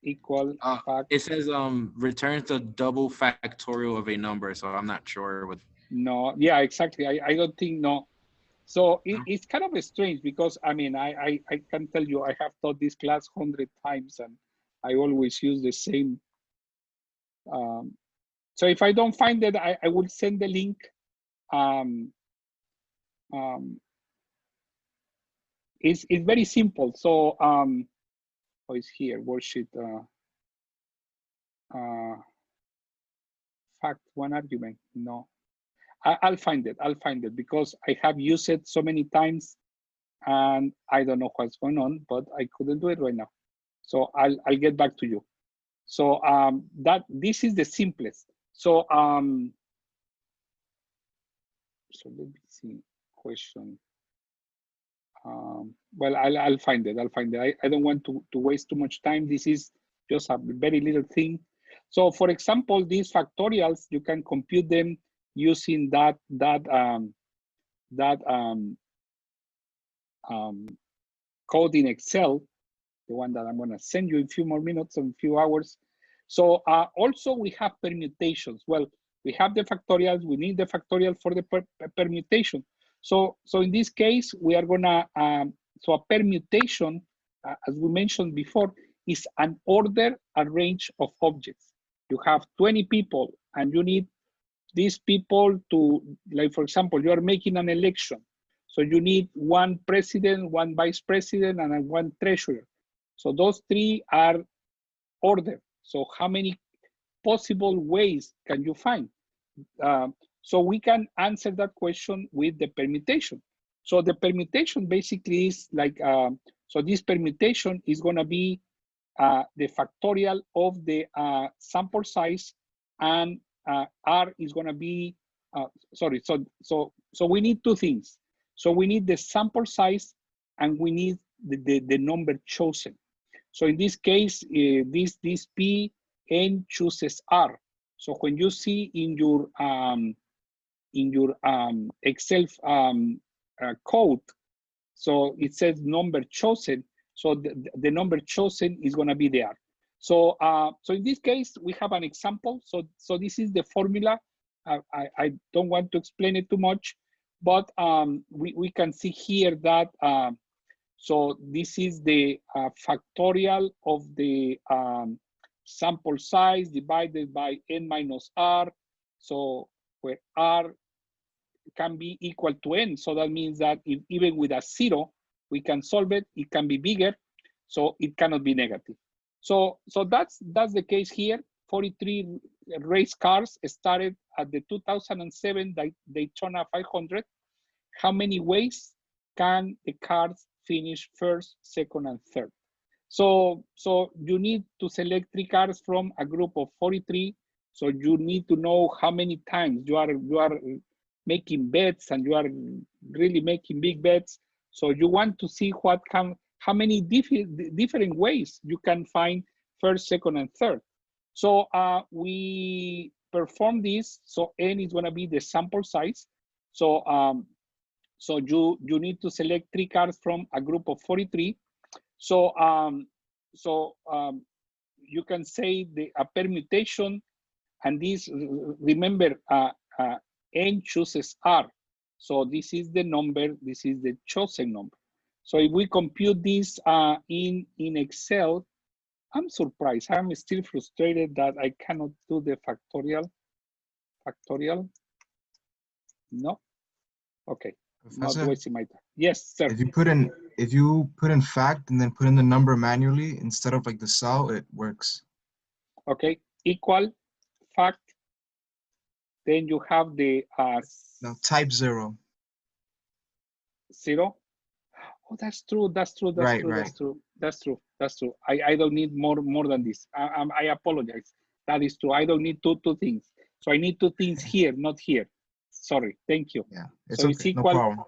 Equal fact. It says returns the double factorial of a number, so I'm not sure what. No, yeah, exactly. I don't think, no. So it's kind of strange because I mean, I can tell you, I have taught this class 100 times and I always use the same. So if I don't find it, I will send the link. It's very simple. So oh, it's here, worksheet. Fact, one argument. No, I'll find it. I'll find it because I have used it so many times and I don't know what's going on, but I couldn't do it right now. So I'll get back to you. So this is the simplest. So so let me see question. Well, I'll find it. I'll find it. I don't want to waste too much time. This is just a very little thing. So for example, these factorials, you can compute them using that code in Excel, the one that I'm going to send you in a few more minutes, in a few hours. So also we have permutations. Well, we have the factorials. We need the factorial for the permutation. So in this case, we are gonna, so a permutation, as we mentioned before, is an order arrange of objects. You have 20 people and you need these people to, like, for example, you are making an election. So you need one president, one vice president, and one treasurer. So those three are ordered. So how many possible ways can you find? So we can answer that question with the permutation. So the permutation basically is like, so this permutation is going to be the factorial of the sample size, and R is going to be, sorry, so we need two things. So we need the sample size and we need the number chosen. So in this case, this P N chooses R. So when you see in your Excel code, so it says number chosen. So the number chosen is going to be there. So so in this case, we have an example. So this is the formula. I don't want to explain it too much, but we can see here that so this is the factorial of the sample size divided by n minus r. So where r can be equal to n. So that means that if, even with a 0, we can solve it. It can be bigger, so it cannot be negative. So that's the case here. 43 race cars started at the 2007 Daytona 500. How many ways can the cars finish first, second, and third? So you need to select 3 cars from a group of 43. So you need to know how many times you are making bets, and you are really making big bets. So you want to see how many different ways you can find first, second, and third. So we perform this. So n is going to be the sample size. So so you need to select 3 cars from a group of 43. So you can say a permutation, and this, remember, n chooses R. So this is the number, this is the chosen number. So if we compute this in Excel, I'm surprised. I'm still frustrated that I cannot do the factorial. No. Okay. Professor, not wasting my time. Yes, sir. if you put in fact and then put in the number manually instead of like the cell, it works. Okay, equal fact. Then you have the Now type 0. 0. Oh, that's true. That's true. That's Right, true. right. That's true. That's true. That's true. I don't need more than this. I apologize. That is true. I don't need two things. So I need 2 things here, not here. Sorry. Thank you. Yeah, it's So okay. it's equal. No problem.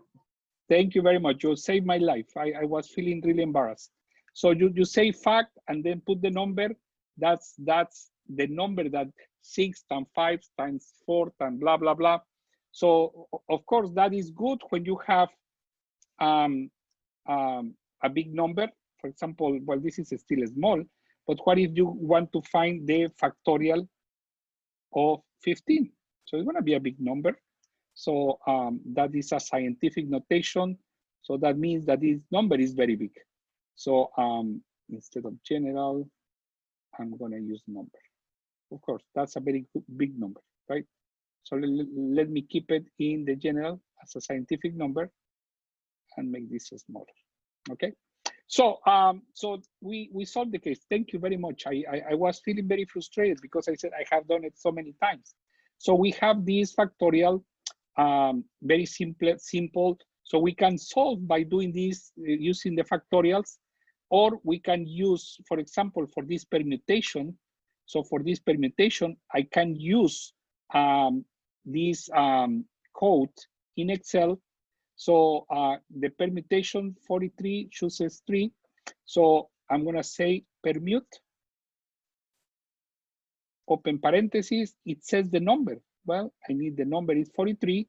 Thank you very much. You saved my life. I was feeling really embarrassed. So you say fact and then put the number. That's the number that 6 times 5 times 4 times blah, blah, blah. So of course that is good when you have a big number. For example, well, this is still small, but what if you want to find the factorial of 15? So it's going to be a big number. So that is a scientific notation. So that means that this number is very big. So instead of general, I'm gonna use number. Of course, that's a very big number, right? So let me keep it in the general as a scientific number and make this smaller, okay? So so we solved the case. Thank you very much. I was feeling very frustrated because I said I have done it so many times. So we have this factorial, very simple. So we can solve by doing this using the factorials, or we can use, for example, for this permutation. So for this permutation, I can use this code in Excel. So the permutation 43 chooses 3. So I'm going to say permute, open parentheses, it says the number. Well, I need the number is 43,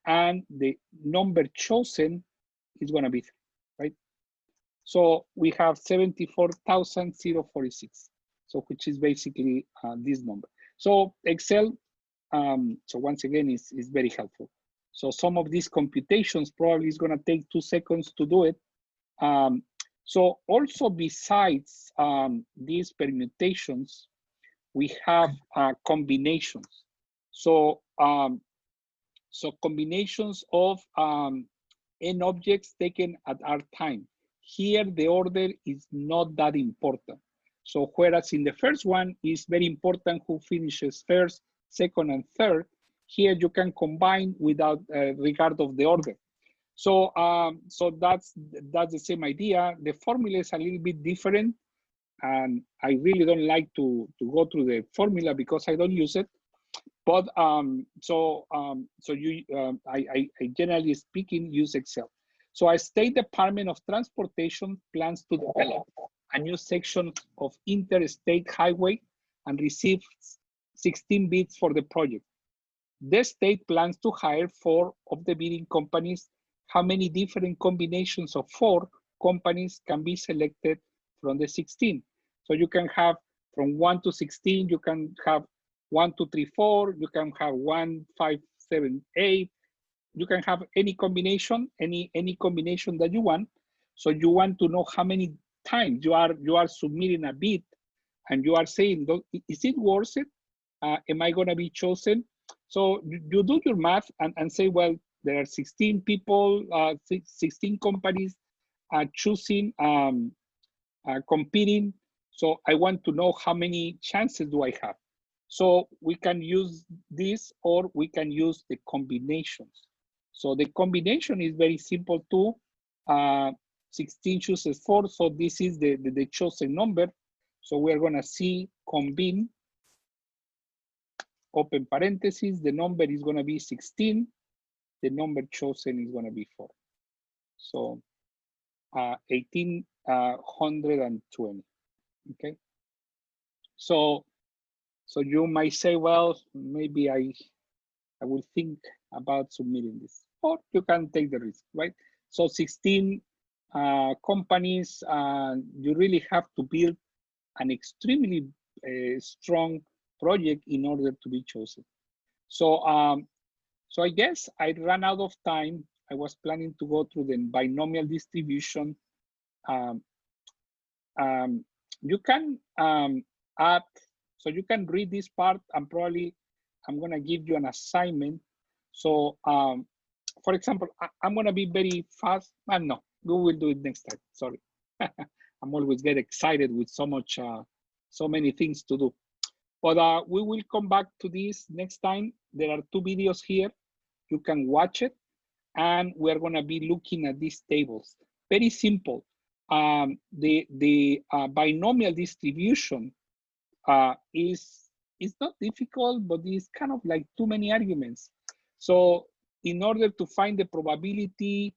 and the number chosen is going to be 3, right? So we have 74,046, so which is basically this number. So Excel, so once again, is very helpful. So some of these computations probably is going to take 2 seconds to do it. So also besides these permutations, we have combinations. So so combinations of n objects taken at our time. Here the order is not that important. So whereas in the first one is very important who finishes first, second, and third, here you can combine without regard of the order. So so that's the same idea. The formula is a little bit different, and I really don't like to go through the formula because I don't use it. But so I generally speaking use Excel. So a State Department of Transportation plans to develop a new section of interstate highway and receives 16 bids for the project. The state plans to hire 4 of the bidding companies. How many different combinations of 4 companies can be selected from the 16? So you can have from 1 to 16, you can have 1, 2, 3, 4, you can have 1, 5, 7, 8. You can have any combination, any combination that you want. So you want to know how many times you are submitting a bid, and you are saying, is it worth it? Am I going to be chosen? So you do your math and say, well, there are 16 people, 16 companies choosing, competing. So I want to know how many chances do I have. So we can use this, or we can use the combinations. So the combination is very simple too. 16 chooses 4, so this is the chosen number. So we're gonna see combine, open parentheses, the number is gonna be 16, the number chosen is gonna be 4. So 1820, okay? So you might say, well, maybe I will think about submitting this, or you can take the risk, right? So 16 companies, you really have to build an extremely strong project in order to be chosen. So so I guess I ran out of time. I was planning to go through the binomial distribution. You can add, so you can read this part, and probably I'm gonna give you an assignment. So for example, I'm gonna be very fast. No, we will do it next time, sorry. I'm always get excited with so much, so many things to do. But we will come back to this next time. There are 2 videos here. You can watch it, and we're gonna be looking at these tables. Very simple. The binomial distribution is not difficult, but it's kind of like too many arguments. So in order to find the probability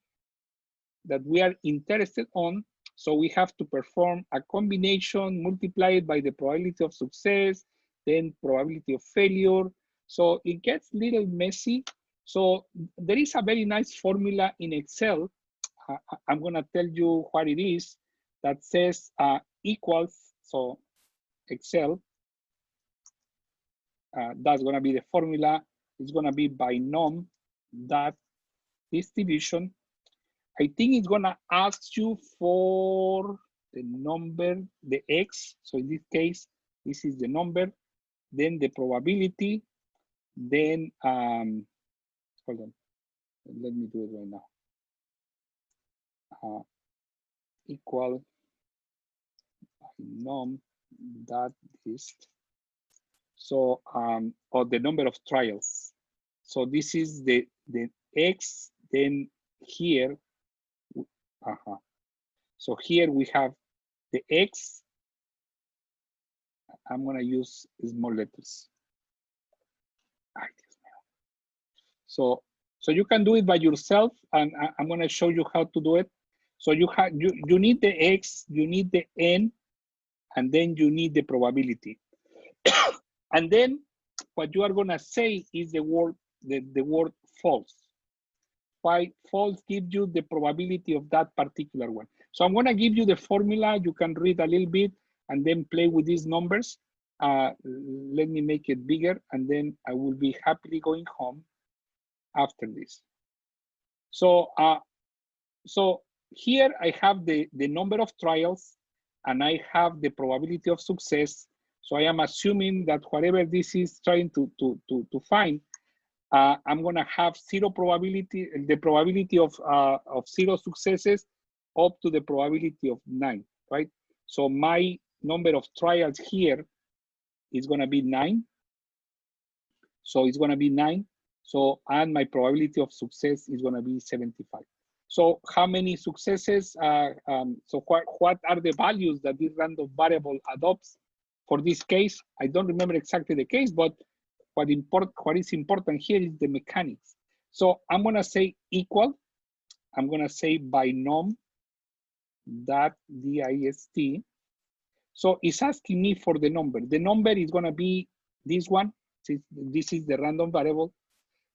that we are interested on, so we have to perform a combination, multiply it by the probability of success, then probability of failure. So it gets a little messy. So there is a very nice formula in Excel. I'm gonna tell you what it is, that says equals, so Excel, that's gonna be the formula. It's gonna be binom, that distribution. I think it's gonna ask you for the number, the X. So in this case, this is the number, then the probability, then, hold on, let me do it right now. Equal num that list. So, or the number of trials. So this is the X, then here, so here we have the X. I'm gonna use small letters. So you can do it by yourself, and I'm gonna show you how to do it. So you need the X, you need the N, and then you need the probability. And then what you are gonna say is the word false. Why false gives you the probability of that particular one. So I'm gonna give you the formula. You can read a little bit and then play with these numbers. Let me make it bigger, and then I will be happily going home after this. So so here I have the number of trials, and I have the probability of success. So I am assuming that whatever this is trying to find, I'm gonna have zero probability, the probability of 0 successes up to the probability of 9, right? So my number of trials here is gonna be 9. So it's gonna be 9. So, and my probability of success is gonna be 75. So how many successes, so what are the values that this random variable adopts? For this case, I don't remember exactly the case, but what is important here is the mechanics. So I'm gonna say equal, I'm gonna say binom dot dist. So it's asking me for the number. The number is gonna be this one. This is the random variable.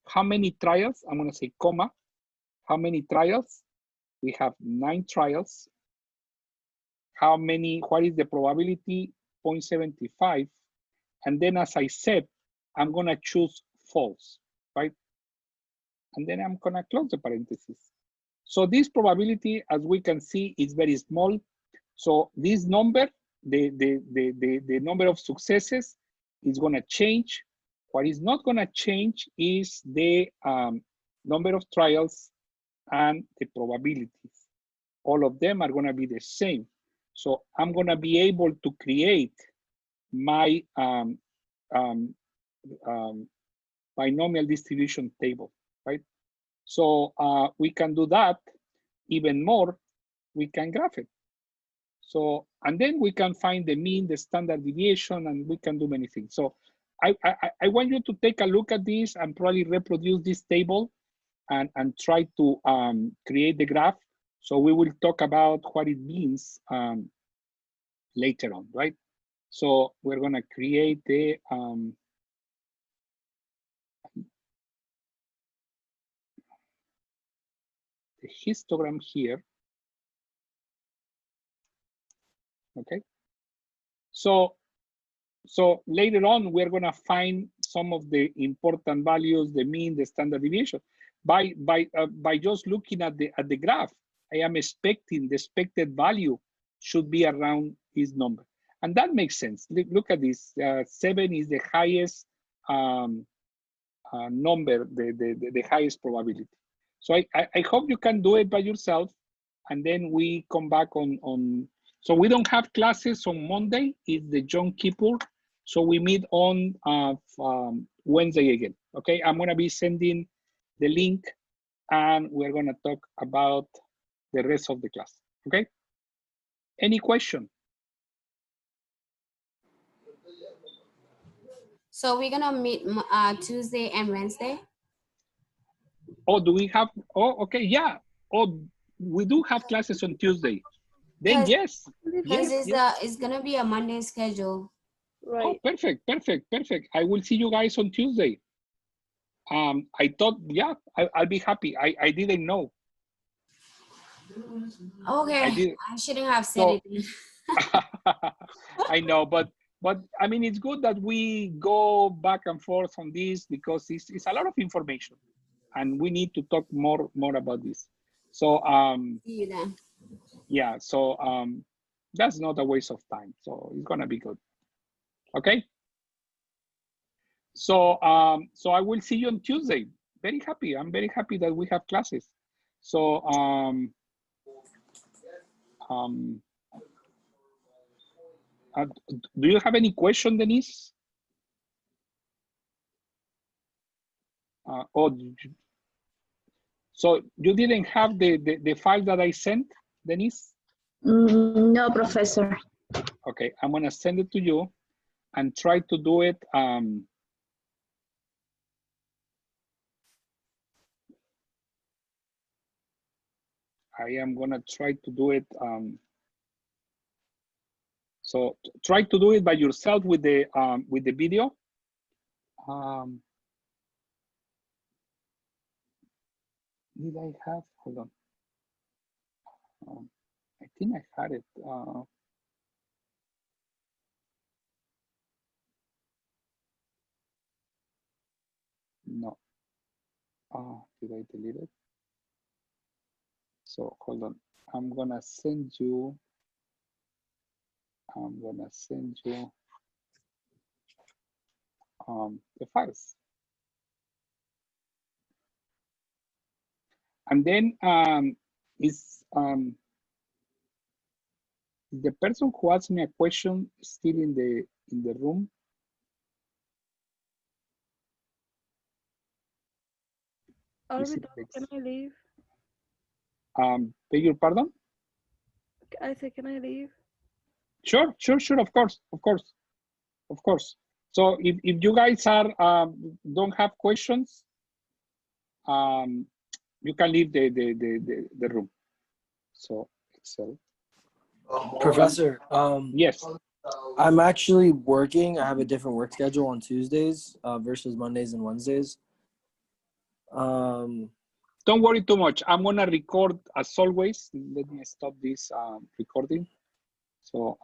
How many trials? I'm gonna say comma. How many trials? We have 9 trials. How many, what is the probability? 0.75. And then as I said, I'm gonna choose false, right? And then I'm gonna close the parentheses. So this probability, as we can see, is very small. So this number, the number of successes is gonna change. What is not gonna change is the number of trials and the probabilities. All of them are gonna be the same. So I'm gonna be able to create my binomial distribution table, right? So we can do that even more. We can graph it. So, and then we can find the mean, the standard deviation, and we can do many things. So I want you to take a look at this and probably reproduce this table and try to create the graph. So we will talk about what it means later on, right? So we're gonna create the histogram here. Okay. So later on, we're gonna find some of the important values, the mean, the standard deviation. By just looking at the graph, I am expecting the expected value should be around this number. And that makes sense. Look at this, 7 is the highest number, the highest probability. So I hope you can do it by yourself, and then we come back on. So we don't have classes on Monday, it's the Yom Kippur. So we meet on Wednesday again, okay? I'm gonna be sending the link, and we're gonna talk about the rest of the class, okay? Any question? So we're gonna meet Tuesday and Wednesday? Oh, do we have, oh, okay, yeah. Oh, we do have classes on Tuesday. Then yes, Because yes. it's gonna be a Monday schedule. Right. Oh, perfect. I will see you guys on Tuesday. I thought, yeah, I'll be happy. I didn't know. Okay, I shouldn't have said So, it. I know, but I mean, it's good that we go back and forth on this because it's a lot of information. and we need to talk more about this. So See you then. yeah, so that's not a waste of time. So it's gonna be good. Okay. So so I will see you on Tuesday. Very happy. I'm very happy that we have classes. So do you have any question, Denise? So you didn't have the file that I sent, Denise? No, Professor. Okay, I'm gonna send it to you and try to do it. I am gonna try to do it. So try to do it by yourself with the video. Did I have? Hold on. I think I had it. No. Did I delete it? So hold on. I'm gonna send you. The files. And then is the person who asked me a question still in the room? Can I leave? Beg your pardon? I said, can I leave? Sure, of course. So if you guys are don't have questions, you can leave the room. So Excel. Professor, Yes. I'm actually working. I have a different work schedule on Tuesdays versus Mondays and Wednesdays. Don't worry too much. I'm gonna record as always. Let me stop this recording. So